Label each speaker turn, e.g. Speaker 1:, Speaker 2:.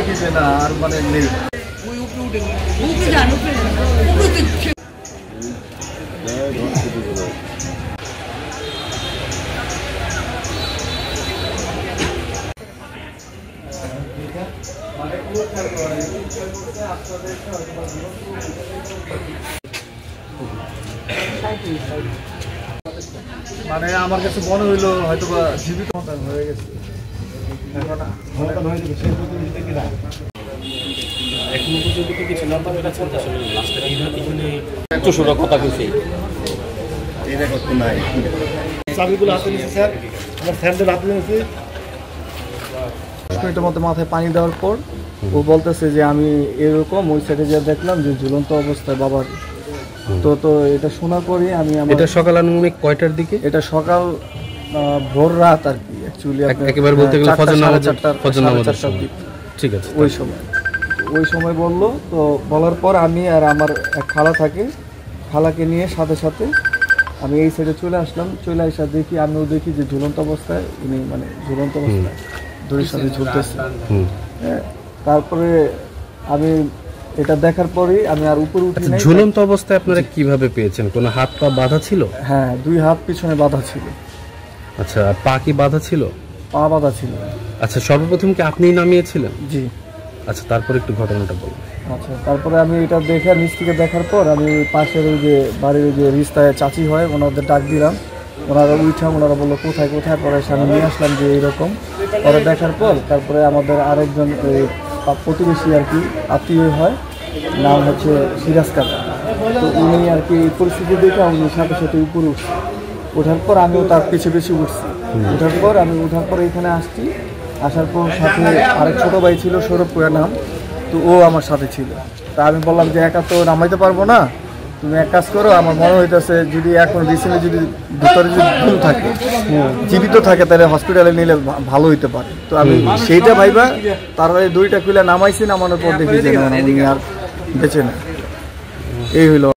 Speaker 1: কিছু না আর মানে নেই মানে আমার কাছে মনে হইলো হয়তো বা জীবিত হয়ে গেছে মাথায় পানি দেওয়ার পর ও বলতেছে যে আমি এরকম ওই সাইডে যা দেখলাম যে ঝুলন্ত অবস্থায় বাবার। তো এটা শোনার পরে আমি
Speaker 2: এটা সকাল আনুমানিক কয়টার দিকে? এটা
Speaker 1: সকাল ভোর রাত আর কি অ্যাকচুয়ালি
Speaker 2: একেবারে বলতে গেলে ফজর নামাজ ঠিক আছে
Speaker 1: ওই সময় বললো। তো বলার পর আমি আর আমার এক খালাকে নিয়ে সাথে সাথে আমি এই সাইডে চলে আসলাম। চলে আসা দেখি আমিও দেখি যে ঝুলন্ত অবস্থায় উনি মানে ঝুলন্ত অবস্থায় দড়ির সাথে ঝুলতেছে। হ্যাঁ, তারপরে আমি এটা দেখার পরেই আমি আর উপরে উঠি নাই।
Speaker 2: ঝুলন্ত অবস্থায় আপনারা কিভাবে পেয়েছেন? কোনো হাত পা বাঁধা ছিল?
Speaker 1: হ্যাঁ, 2 হাত পিছনে বাঁধা ছিল।
Speaker 2: আচ্ছা, আর পা কি বাঁধা ছিল?
Speaker 1: পা বাঁধা ছিল।
Speaker 2: আচ্ছা, সর্বপ্রথম কি আপনিই নামিয়েছিলেন?
Speaker 1: জি।
Speaker 2: আচ্ছা, তারপর একটু ঘটনাটা বলুন।
Speaker 1: আচ্ছা, তারপরে আমি এটা দেখে নিচ থেকে দেখার পর আমি পাশের ওই যে বাড়ির যে রিস্তায় চাচি হয় ওনাদের ডাক দিলাম। ওনারা বললো কোথায় পরে সামনে নিয়ে আসলাম যে এইরকম। পরে দেখার পর তারপরে আমাদের আরেকজন ওই প্রতিবেশী আর কি আত্মীয় হয়, নাম হচ্ছে সিরাজ কাকা। তো উনি আর কি পরিস্থিতি দেখে উনি সাথে সাথে উপরে উঠছে। ওঠার পর আমিও তার পিছিয়ে উঠছি। ওঠার পর এখানে আসছি। আসার পর সাথে আরেক ছোটো ভাই ছিল সৌরভ কুয়া নাম। তো ও আমার সাথে ছিল। তা আমি বললাম যে একা তো নামাইতে পারবো না, তুমি এক কাজ করো, আমার মনে হইতেছে যদি এখন রিসেন্টলি যদি ভিতরে যদি ভুল থাকে জীবিত থাকে তাহলে হসপিটালে নিলে ভালো হইতে পারে। তো আমি সেইটা ভাইবা তারপরে 2টা খুলে নামাইছি। নামানোর পর দেখি যে আর বেঁচে না। এই হইলো।